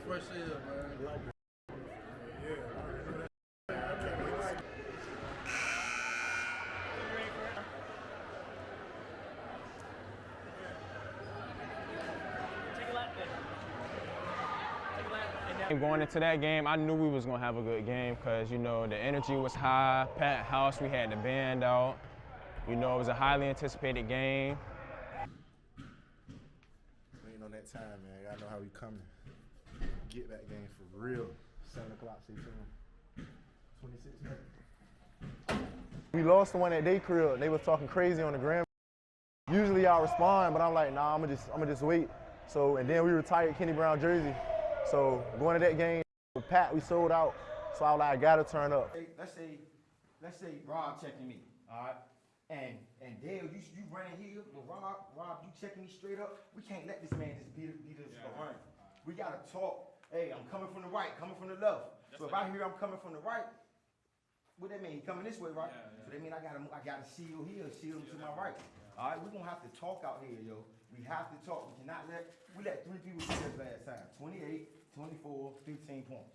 fresh air, man. Going into that game, I knew we was gonna have a good game because, you know, the energy was high, packed house, we had the band out. You know, it was a highly anticipated game. Waiting on that time, man. Y'all know how we coming. Get that game for real. 7 o'clock, see you 26 minutes. We lost the one at day crib. They was talking crazy on the gram. Usually I respond, but I'm like, nah, I'm gonna just wait. So, and then we retired Kenny Brown jersey. So going to that game, Pat, we sold out. So I was like, I gotta turn up. Let's say Rob checking me, all right? And Dale, you running here, but Rob, you checking me straight up. We can't let this man just beat us around. We gotta talk. Hey, I'm coming from the right, coming from the left. So if I hear I'm coming from the right, what that mean? He coming this way, right? So that mean I gotta seal here, seal him to my right. All right, we're gonna have to talk out here, yo. We have to talk. We cannot let 3 people beat us last time. 28, 24, 15 points.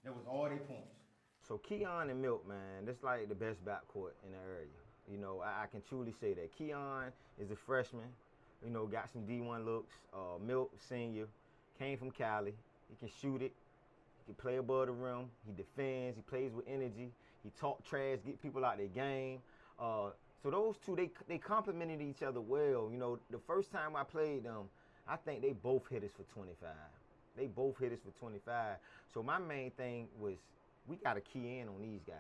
That was all their points. So Keon and Milk, man, that's like the best backcourt in the area. You know, I can truly say that. Keon is a freshman, you know, got some D1 looks. Milk, senior, came from Cali. He can shoot it. He can play above the rim. He defends. He plays with energy. He talk trash, get people out their game. So those two, they complemented each other well. You know, the first time I played them, I think they both hit us for 25. They both hit us for 25. So my main thing was we got to key in on these guys.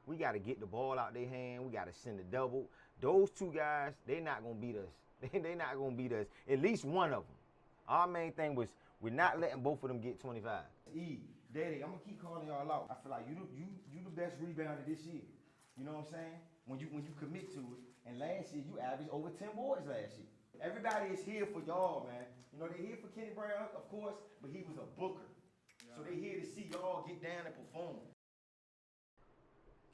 We got to get the ball out their hand. We got to send a double. Those two guys, they're not going to beat us. They're not going to beat us. At least one of them. Our main thing was we're not letting both of them get 25. Daddy, I'm going to keep calling y'all out. I feel like you the best rebounder this year. You know what I'm saying? When you commit to it. And last year, you averaged over 10 boards last year. Everybody is here for y'all, man. You know, they're here for Kenny Brown, of course, but he was a booker. So they're here to see y'all get down and perform.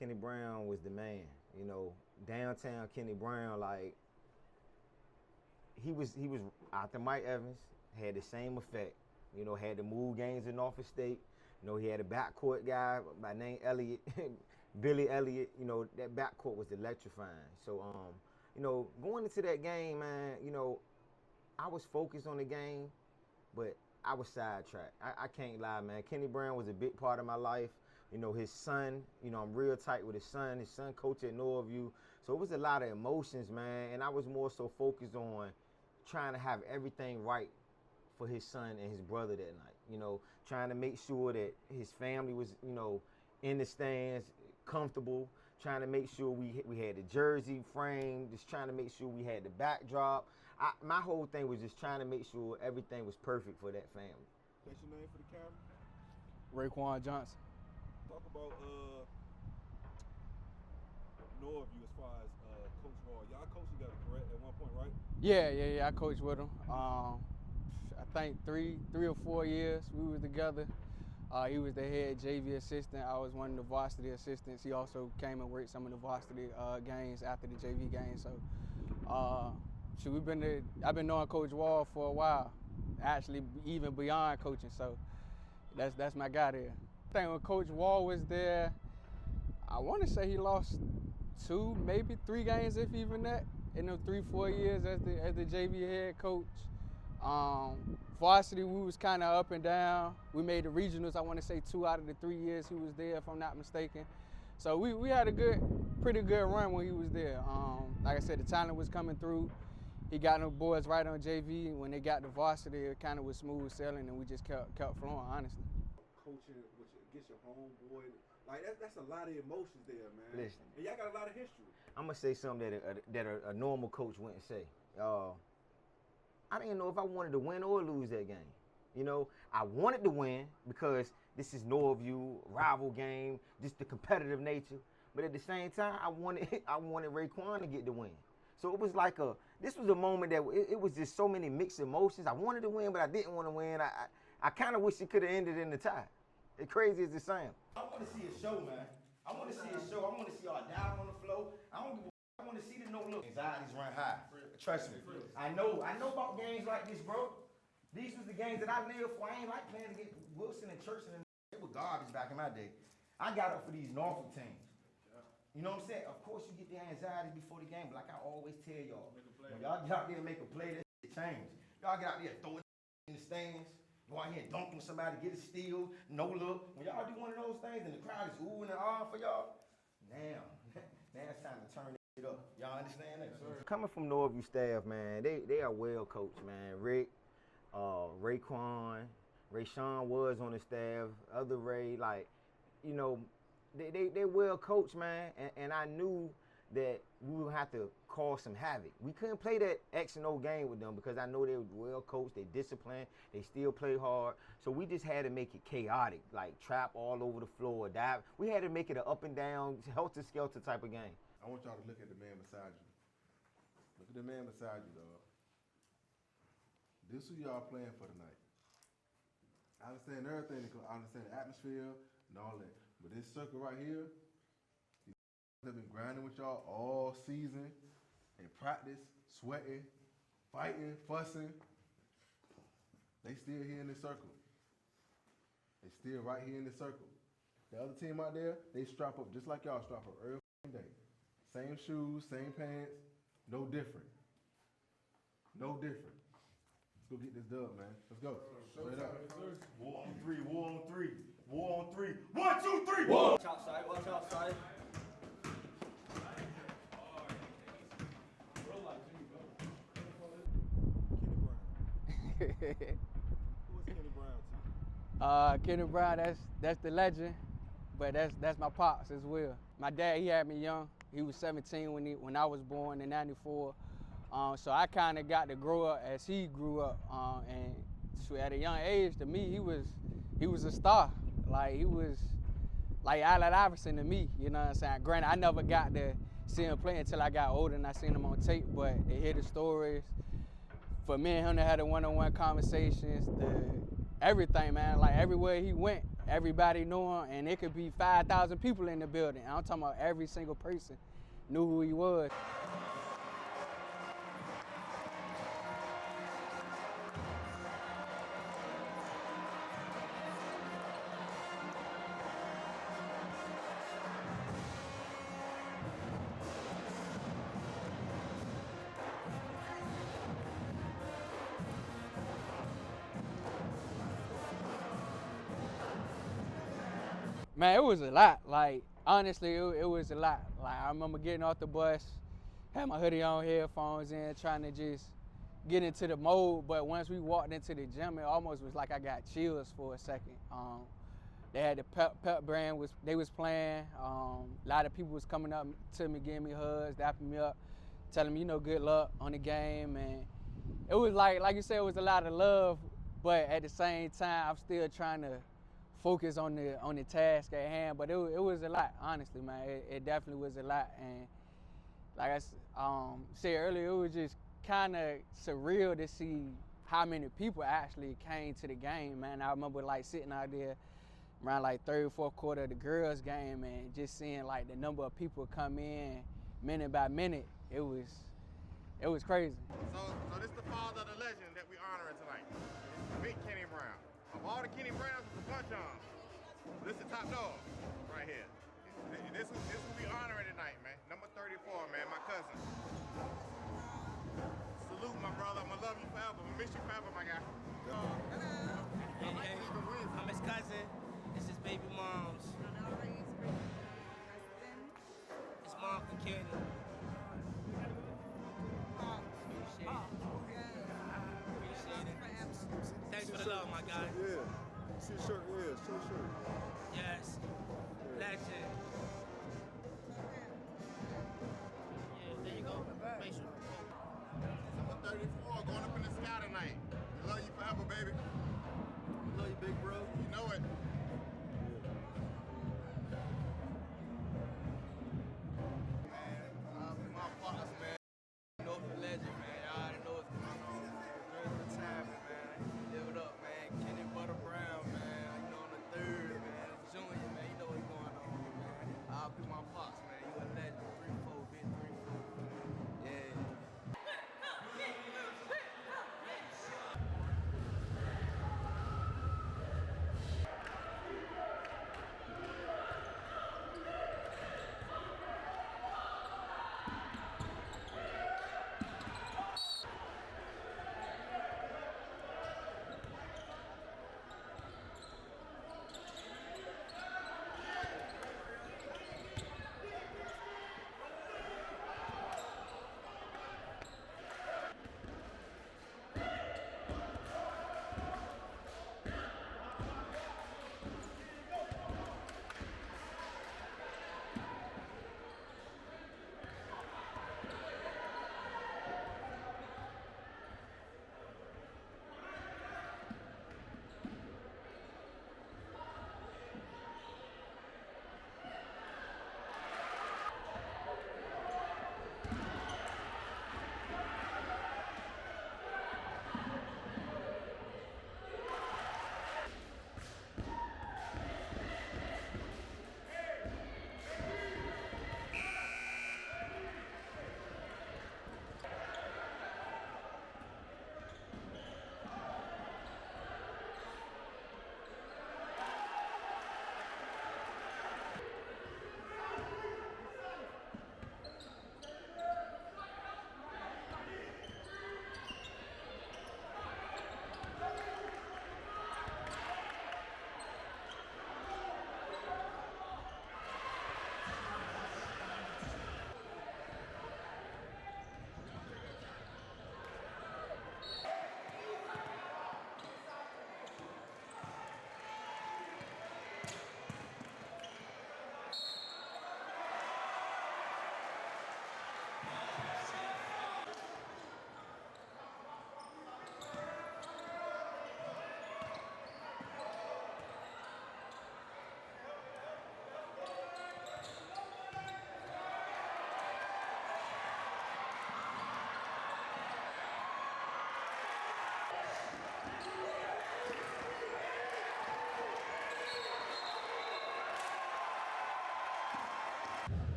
Kenny Brown was the man. You know, downtown Kenny Brown, like, he was after Mike Evans, had the same effect. You know, had the move games in Norfolk State. You know, he had a backcourt guy by name Elliott, Billy Elliott. You know, that backcourt was electrifying. So, you know, going into that game, man, you know, I was focused on the game, but I was sidetracked. I can't lie, man. Kenny Brown was a big part of my life. You know, his son, you know, I'm real tight with his son. His son coached at Norview. So it was a lot of emotions, man. And I was more so focused on trying to have everything right for his son and his brother that night. You know, trying to make sure that his family was, you know, in the stands, comfortable. Trying to make sure we had the jersey framed. Just trying to make sure we had the backdrop. My whole thing was just trying to make sure everything was perfect for that family. That's your name for the camera? Raekwon Johnson. Talk about Norview as far as Coach Hall. Y'all coached together, correct, at one point, right? Yeah. I coached with him. I think three or 4 years we were together. He was the head JV assistant. I was one of the varsity assistants. He also came and worked some of the varsity games after the JV games. So, I've been knowing Coach Wall for a while, actually even beyond coaching. So, that's my guy there. I think when Coach Wall was there, I want to say he lost 2, maybe 3 games, if even that, in those 3-4 years as the JV head coach. Varsity, we was kind of up and down. We made the regionals, I want to say 2 out of the 3 years he was there, if I'm not mistaken. So we had a pretty good run when he was there. Like I said, the talent was coming through. He got them boys right on JV. When they got to varsity, it kind of was smooth sailing, and we just kept flowing, honestly. Coaching against your homeboy, like that's a lot of emotions there, man. Listen, and y'all got a lot of history. I'm gonna say something that a normal coach wouldn't say. I didn't know if I wanted to win or lose that game. You know, I wanted to win because this is Norview, rival game, just the competitive nature. But at the same time, I wanted Raekwon to get the win. So it was like this was a moment that it was just so many mixed emotions. I wanted to win, but I didn't want to win. I kind of wish it could have ended in the tie. As crazy as it sounds. I want to see a show, man. I want to see a show. I want to see y'all dive on the floor. I don't give a I want to see the no-look. Anxieties run high. Trust me. I know about games like this, bro. These was the games that I lived for. I ain't like playing against Wilson and Church and it was garbage back in my day. I got up for these Norfolk teams. You know what I'm saying? Of course you get the anxiety before the game, but like I always tell y'all, when y'all get out there and make a play, that shit change. Y'all get out there and throw it in the stands, go out here and dunk on somebody, get a steal, no look. When y'all do one of those things and the crowd is oohing and ahhing for y'all, now it's time to turn it up. Y'all understand that? Coming from Norview staff, man, they are well coached, man. Rick, Raekwon, Rayshawn was on the staff, other Ray, like, you know, they well coached, man, and I knew that we would have to cause some havoc. We couldn't play that X and O game with them because I know they were well coached, they disciplined, they still play hard. So we just had to make it chaotic, like trap all over the floor, dive. We had to make it an up and down, helter-skelter type of game. I want y'all to look at the man beside you. Look at the man beside you, dog. This is who y'all playing for tonight. I understand everything. I understand the atmosphere and all that. But this circle right here, these have been grinding with y'all all season in practice, sweating, fighting, fussing. They still here in this circle. They still right here in this circle. The other team out there, they strap up just like y'all strap up every day. Same shoes, same pants, no different. No different. Let's go get this dub, man. Let's go. Straight up. War on three, war on three, war on three. 1, 2, 3, war! Watch outside, watch outside. Who is Kenny Brown to you? Kenny Brown, that's the legend, but that's my pops as well. My dad, he had me young. He was 17 when I was born in '94. So I kind of got to grow up as he grew up, and so at a young age, to me, he was a star. Like he was like Allen Iverson to me. You know what I'm saying? Granted, I never got to see him play until I got older and I seen him on tape. But to hear the stories, for me and him to have the one-on-one conversations, everything, man. Like everywhere he went, everybody knew him, and it could be 5,000 people in the building. I'm talking about every single person knew who he was. Man, it was a lot. Like, honestly, it was a lot. Like, I remember getting off the bus, had my hoodie on, headphones in, trying to just get into the mode. But once we walked into the gym, it almost was like I got chills for a second. They had the pep brand, they was playing. A lot of people was coming up to me, giving me hugs, dapping me up, telling me, you know, good luck on the game. And it was like you said, it was a lot of love. But at the same time, I'm still trying to focus on the task at hand, but it was a lot, honestly, man. It definitely was a lot, and like I said earlier, it was just kind of surreal to see how many people actually came to the game, man. I remember like sitting out there around like third or fourth quarter of the girls' game and just seeing like the number of people come in minute by minute. It was crazy. So this the father of the legend that we honoring tonight. Big Kenny Brown. Of all the Kenny Browns, it's a bunch of them. This is the top dog right here. This who we honoring tonight, man. Number 34, man, my cousin. Salute, my brother. I'm gonna love you forever. I'm gonna miss you forever, my guy. Hello. Hey, I'm his cousin. This is baby mom's. It's mom for Kenny. Thanks for the love, my guy. Yeah. See the shirt, yeah, see the shirt. Yes. Legend. Yeah, there you go. Make sure. Number 34 going up in the sky tonight. We love you forever, baby. Love you, big bro. You know it. Man, my partners, man. Norfolk legend, man. Y'all already know what's going on. During the retirement, man. Live it up, man. Kenny Butter Brown, man. You know, on the third, man.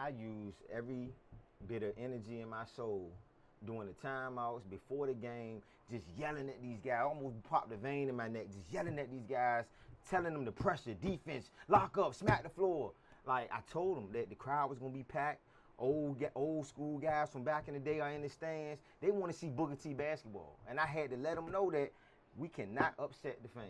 I use every bit of energy in my soul during the timeouts, before the game, just yelling at these guys. I almost popped a vein in my neck, just yelling at these guys, telling them to pressure, defense, lock up, smack the floor. Like, I told them that the crowd was gonna be packed. Old school guys from back in the day are in the stands. They want to see Booker T basketball. And I had to let them know that we cannot upset the fans.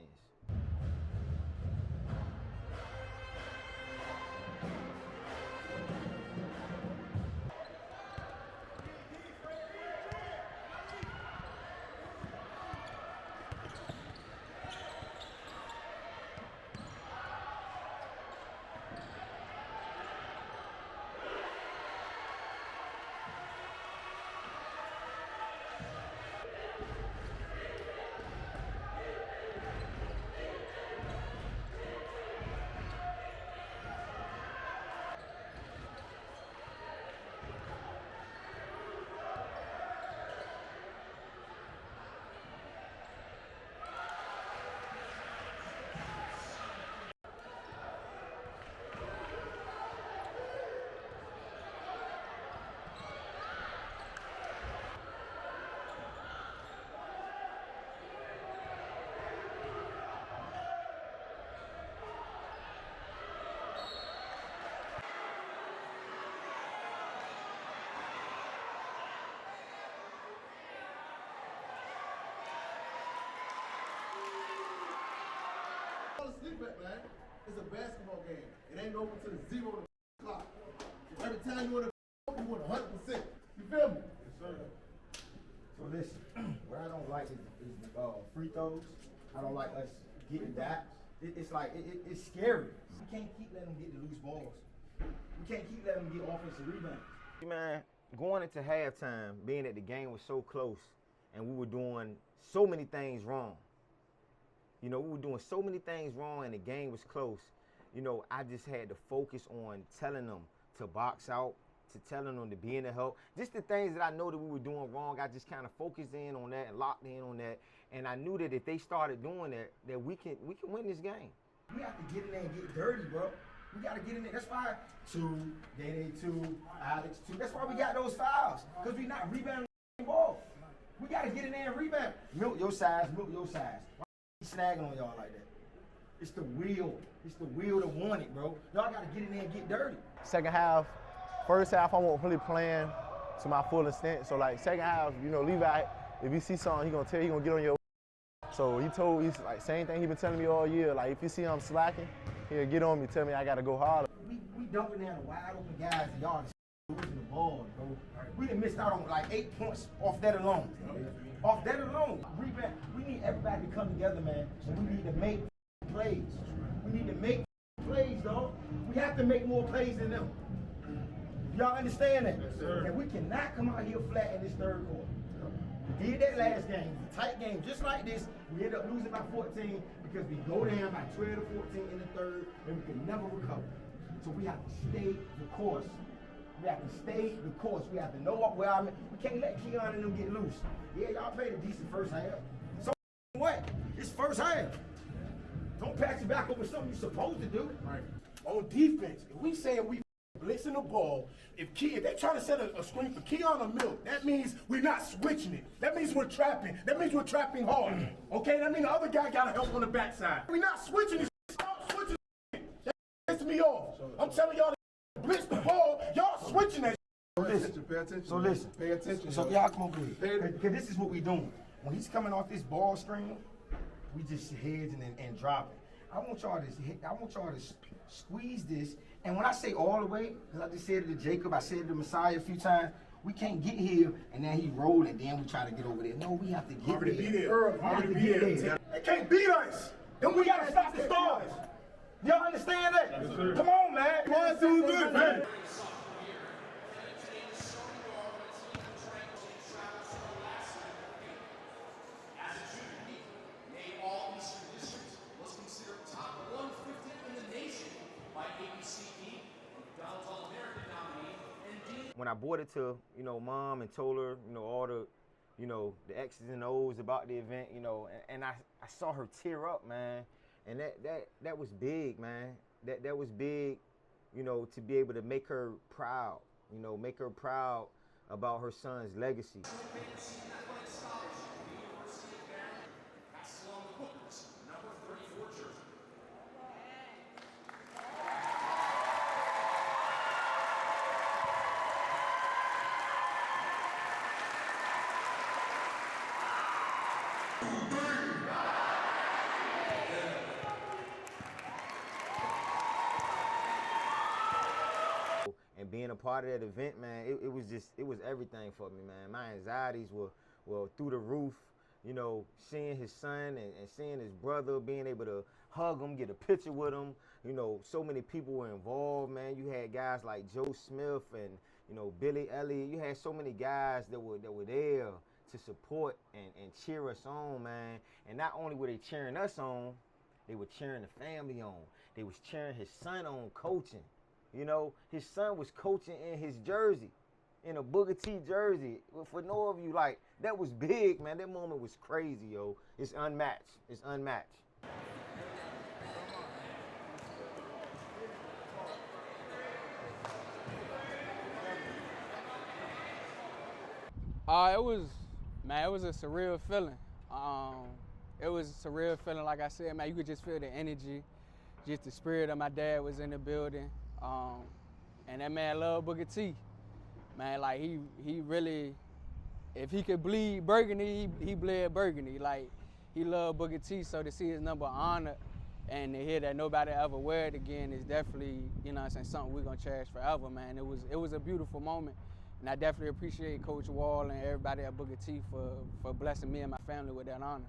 Sleep at, man. It's a basketball game. It ain't over till 0 o'clock. So every time you want to, you want 100%. You feel me? Yes, sir. So listen, what I don't like is free throws. I don't like us getting that. It's like, it's scary. We can't keep letting them get the loose balls. We can't keep letting them get offensive rebounds. Man, going into halftime, being that the game was so close and we were doing so many things wrong. You know, we were doing so many things wrong and the game was close. You know, I just had to focus on telling them to box out, to telling them to be in the help. Just the things that I know that we were doing wrong, I just kind of focused in on that and locked in on that. And I knew that if they started doing that, that we can win this game. We have to get in there and get dirty, bro. We got to get in there. That's why 2, Day 2, Alex 2. That's why we got those fouls, because we not rebounding the ball. We got to get in there and rebound. Milk your size, milk your size. Snagging on y'all like that. It's the will. It's the will to want it, bro. Y'all gotta get in there and get dirty. Second half, first half I won't really playing to my full extent. So like second half, you know, Levi, if he see something, he gonna get on your. So he's like same thing he been telling me all year. Like if you see I'm slacking, he'll get on me, tell me I gotta go harder. We dumping down the wide open guys and y'all just losing the ball, bro. We done missed out on like 8 points off that alone. Off that alone, rebound. We need everybody to come together, man. And we need to make plays. We need to make plays, dog. We have to make more plays than them. Y'all understand that? Yes, sir. And we cannot come out here flat in this third quarter. We did that last game, a tight game, just like this. We end up losing by 14 because we go down by 12 to 14 in the third, and we can never recover. So we have to stay the course. We have to stay the course. We have to know where I'm at. We can't let Keon and them get loose. Yeah, y'all played a decent first half. So what? It's first half. Don't patch it back over something you're supposed to do. Right. On defense, if we saying we blitzing the ball, if they trying to set a screen for Keon or Milk, that means we're not switching it. That means we're trapping. That means we're trapping hard. Okay? That means the other guy got to help on the backside. We're not switching this. Stop switching this. That pisses me off. I'm telling y'all to blitz the ball. Y'all switching that. Pay attention. Pay attention. So y'all come over here. Because this is what we doing. When he's coming off this ball screen, we just hedging and dropping. I want y'all to squeeze this. And when I say all the way, because I just said it to Jacob, I said it to Messiah a few times, we can't get here and then he rolled and then we try to get over there. No, we have to get Already there. be there. They can't beat us. Then we got to stop the stars. Y'all understand that? Yes, sir. Come on, man. Come on, do good, man. When I brought it to, you know, Mom and told her, you know, all the, you know, the X's and O's about the event, you know, and I saw her tear up, man. And that was big, man. That was big you know, to be able to make her proud, you know, make her proud about her son's legacy. And being a part of that event, man, it was everything for me, man. My anxieties were through the roof, you know, seeing his son and seeing his brother, being able to hug him, get a picture with him. You know, so many people were involved, man. You had guys like Joe Smith and, you know, Billy Elliott. You had so many guys that were there to support and cheer us on, man. And not only were they cheering us on, they were cheering the family on. They was cheering his son on coaching. You know, his son was coaching in his jersey, in a Booker T jersey. For Norview, like, that was big, man. That moment was crazy, yo. It's unmatched. It's unmatched. It was a surreal feeling. It was a surreal feeling, like I said, man, you could just feel the energy, just the spirit of my dad was in the building. And that man loved Booker T. Man, like he really, if he could bleed burgundy, he bled burgundy. Like, he loved Booker T, so to see his number honored and to hear that nobody ever wear it again is definitely, you know what I'm saying, something we're gonna cherish forever, man. It was a beautiful moment. And I definitely appreciate Coach Wall and everybody at Booker T for blessing me and my family with that honor.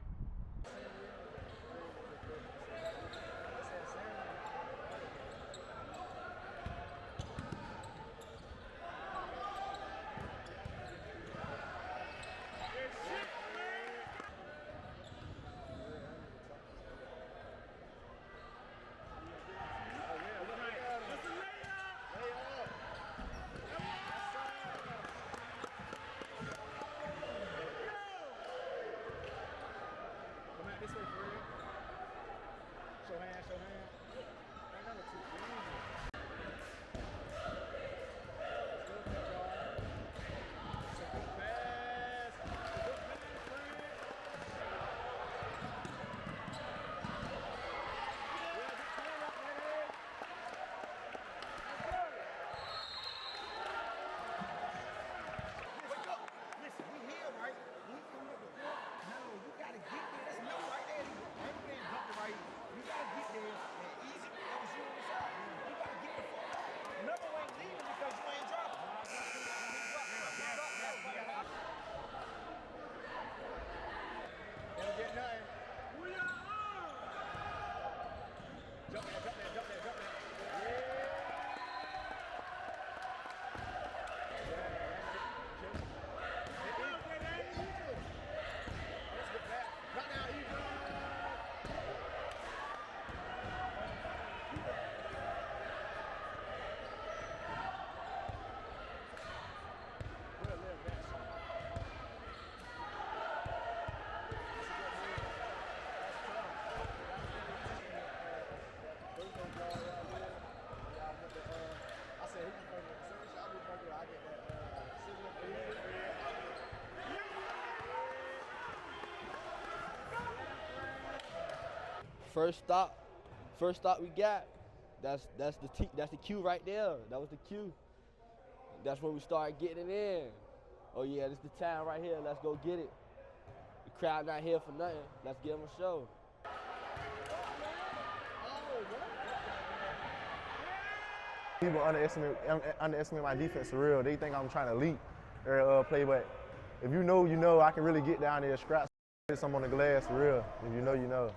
First stop we got. That's the cue right there. That was the cue. That's when we started getting it in. Oh yeah, this is the time right here. Let's go get it. The crowd not here for nothing. Let's give them a show. People underestimate my defense for real. They think I'm trying to leak or play, but if you know, you know. I can really get down there, scrap some on the glass for real. If you know, you know.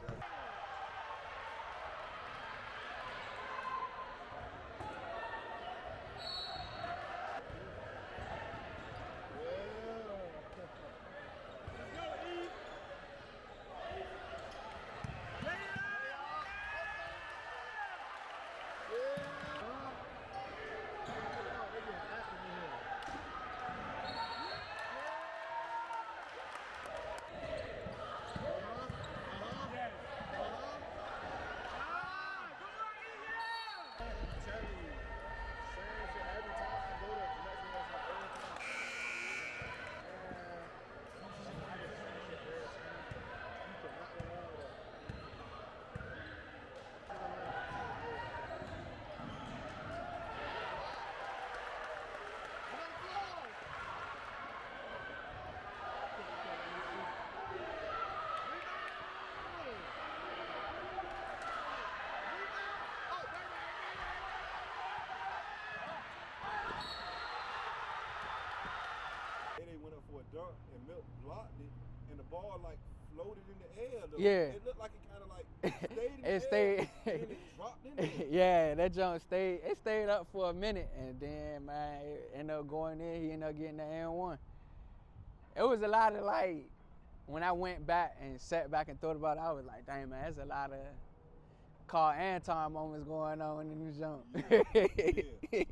dunk and Milk blocked it, and the ball like floated in the air. Yeah. It looked like it kind of like stayed in the It air, stayed. and it dropped in there. Yeah, that jump stayed. It stayed up for a minute, and then man, it ended up going in. He ended up getting the and one. It was a lot of like, when I went back and sat back and thought about it, I was like, dang man, there's a lot of Carl Anton moments going on in this jump. Yeah.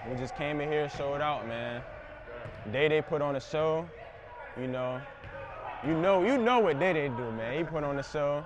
We just came in here, showed out, man. Day put on a show, you know what Day do, man. He put on a show.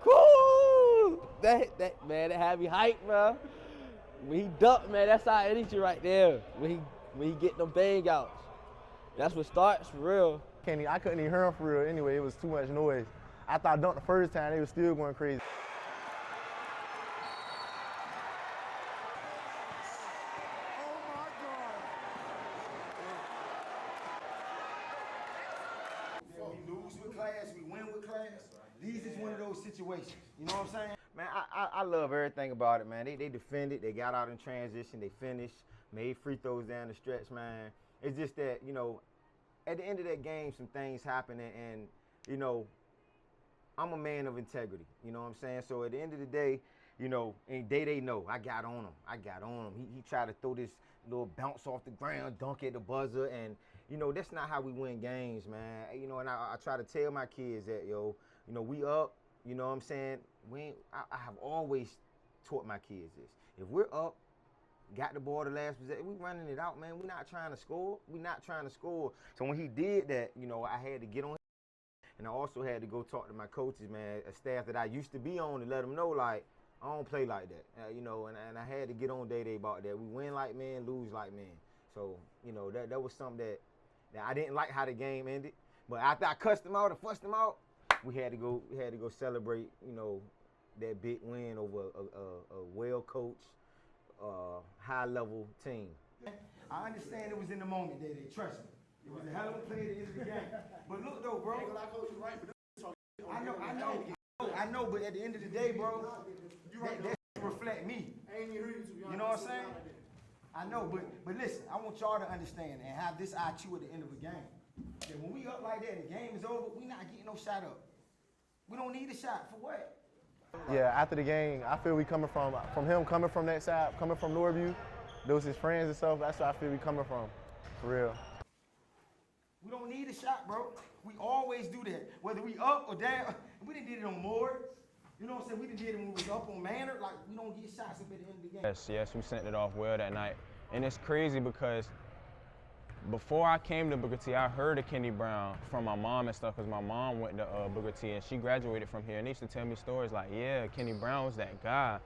Cool! That man, that had me hyped, bro. When he ducked, man, that's our energy right there. When he get them bang outs. That's what starts for real. I couldn't even hear them for real anyway. It was too much noise. After I dunked the first time, they were still going crazy. We lose with class, we win with class. These is one of those situations. You know what I'm saying? Man, I love everything about it, man. They defended, they got out in transition, they finished, made free throws down the stretch, man. It's just that, you know, at the end of that game, some things happened, and you know, I'm a man of integrity. You know what I'm saying? So at the end of the day, you know, and they know I got on him. He tried to throw this little bounce off the ground, dunk at the buzzer, and you know, that's not how we win games, man. You know, and I try to tell my kids that, yo, you know, we up. You know what I'm saying? I have always taught my kids this. If we're up, got the ball the last possession, we running it out, man. We're not trying to score. We're not trying to score. So when he did that, you know, I had to get on him. And I also had to go talk to my coaches, man, a staff that I used to be on, to let them know, like, I don't play like that. You know, and I had to get on Day about that. We win like men, lose like men. So, you know, that was something that I didn't like how the game ended. But after I cussed them out and fussed them out, we had to go celebrate, you know, that big win over a well-coached, high-level team. I understand it was in the moment, Day. Trust me. It was a hell of a play at the end of the game. But look though, bro. I know, but at the end of the day, bro, that reflect me. You know what I'm saying? I know, but listen, I want y'all to understand and have this IQ at the end of a game. That when we up like that and the game is over, we not getting no shot up. We don't need a shot for what? Yeah, after the game, I feel we coming from him coming from that side, coming from Norview, those his friends and stuff. That's where I feel we coming from, for real. We don't need a shot, bro. We always do that. Whether we up or down, we didn't did it on Moore. You know what I'm saying? We didn't did it when we was up on Manor. Like, we don't get shots up at the end of the game. Yes, we sent it off well that night. And it's crazy because before I came to Booker T, I heard of Kenny Brown from my mom and stuff, because my mom went to Booker T and she graduated from here. And they used to tell me stories like, yeah, Kenny Brown was that guy.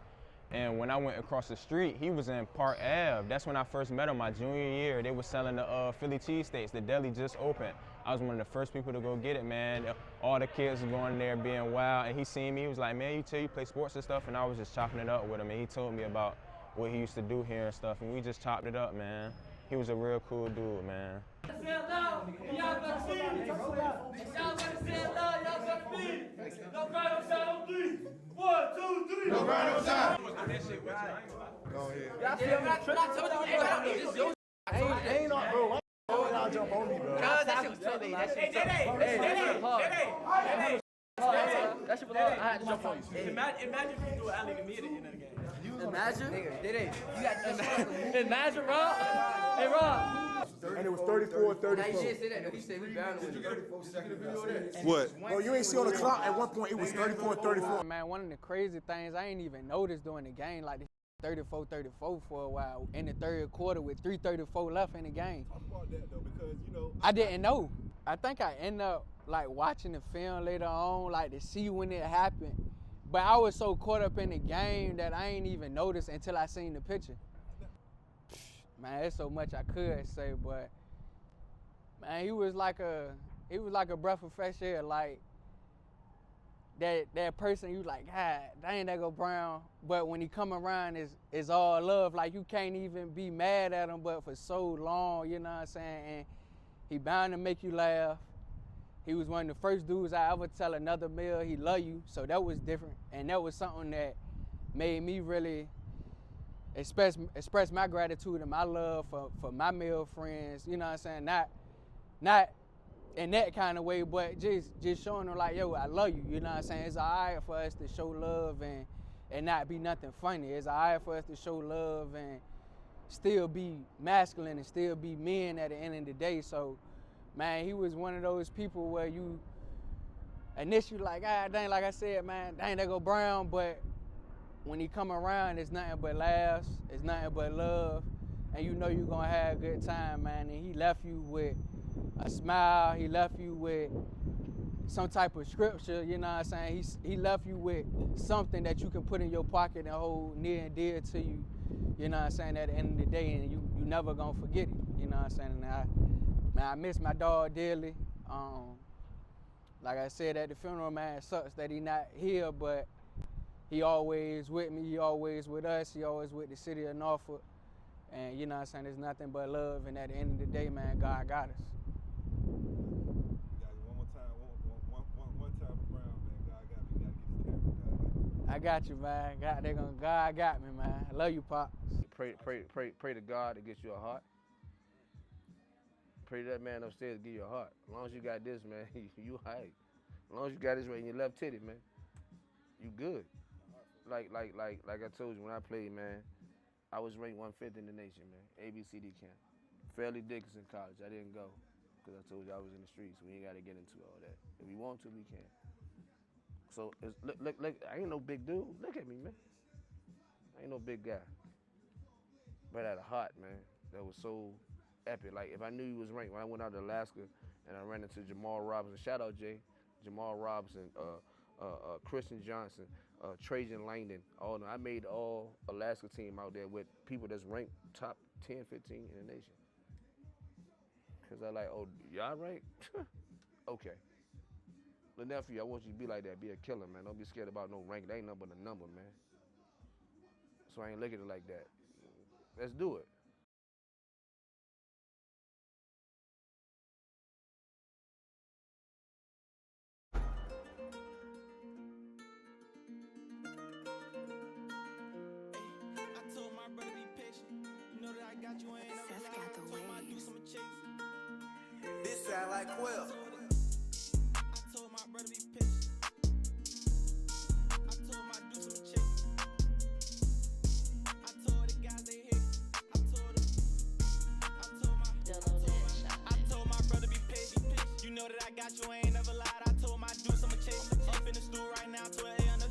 And when I went across the street, he was in Park Ave. That's when I first met him, my junior year. They were selling the Philly cheesesteaks. The deli just opened. I was one of the first people to go get it, man. All the kids were going there being wild. And he seen me, he was like, man, you play sports and stuff? And I was just chopping it up with him. And he told me about what he used to do here and stuff. And we just chopped it up, man. He was a real cool dude, man. Ain't not, bro. Y'all jump on me, bro. That shit was tough. That shit was hard. I had to jump on you. Imagine if you do an alley to me at the end of the game. Imagine? You got imagine, Rob. Hey, Rob. And it was 34-34. Now you did say that, though. You said we bound to win. What? Bro, you ain't see on the clock at one point it was 34-34. Man, one of the crazy things I ain't even noticed during the game, like 34-34 for a while in the third quarter with 3:34 left in the game. Talk about that though, because you know. I didn't know. I think I ended up like watching the film later on, like to see when it happened. But I was so caught up in the game that I ain't even noticed until I seen the picture. Man, there's so much I could say, but man, he was like a breath of fresh air. Like that person, you like, God, dang, that go Brown. But when he come around, it's all love. Like you can't even be mad at him, but for so long, you know what I'm saying? And he bound to make you laugh. He was one of the first dudes I ever tell another male he love you, so that was different. And that was something that made me really express my gratitude and my love for my male friends, you know what I'm saying? Not in that kind of way, but just showing them like, yo, I love you, you know what I'm saying? It's all right for us to show love and not be nothing funny. It's all right for us to show love and still be masculine and still be men at the end of the day. So, man, he was one of those people where you initially like, ah, dang, like I said, man, dang, that go Brown, but when he come around, it's nothing but laughs, it's nothing but love, and you know you're gonna have a good time, man. And he left you with a smile, he left you with some type of scripture, you know what I'm saying? He left you with something that you can put in your pocket and hold near and dear to you, you know what I'm saying, at the end of the day, and you never gonna forget it, you know what I'm saying? And Man, I miss my dog dearly. Like I said at the funeral, man, it sucks that he not here, but he always with me, he always with us, he always with the city of Norfolk. And you know what I'm saying, there's nothing but love, and at the end of the day, man, God got us. One time for Brown, man. God got me. You gotta get this camera. I got you, man. God got me, man. I love you, Pops. Pray to God to get you a heart. Pray to that man upstairs to give you a heart. As long as you got this, man, you hype. As long as you got this right in your left titty, man, you good. Like I told you when I played, man, I was ranked 150 in the nation, man. ABCD camp. Fairleigh Dickinson College. I didn't go because I told you I was in the streets. We ain't got to get into all that. If we want to, we can. So look, I ain't no big dude. Look at me, man. I ain't no big guy. But I had a heart, man, that was so epic. Like, if I knew he was ranked, when I went out to Alaska and I ran into Jamal Robinson, shout out Jay, Jamal Robinson, Christian Johnson, Trajan Langdon, all of them. I made all Alaska team out there with people that's ranked top 10, 15 in the nation. Because I like, oh, y'all ranked? Okay. But nephew, I want you to be like that. Be a killer, man. Don't be scared about no rank. That ain't nothing but a number, man. So I ain't looking at it like that. Let's do it. I told my brother be patient. You know that I got you, I ain't never lied. I told him I'd do some chasing. This sound like Quill. I told my brother be patient. I told him I'd do some chasing. I told the guys they hit. I told my brother be patient. You know that I got you, I ain't never lied. I told him I'd do some chasing. Up in the stool right now, 12 a.m.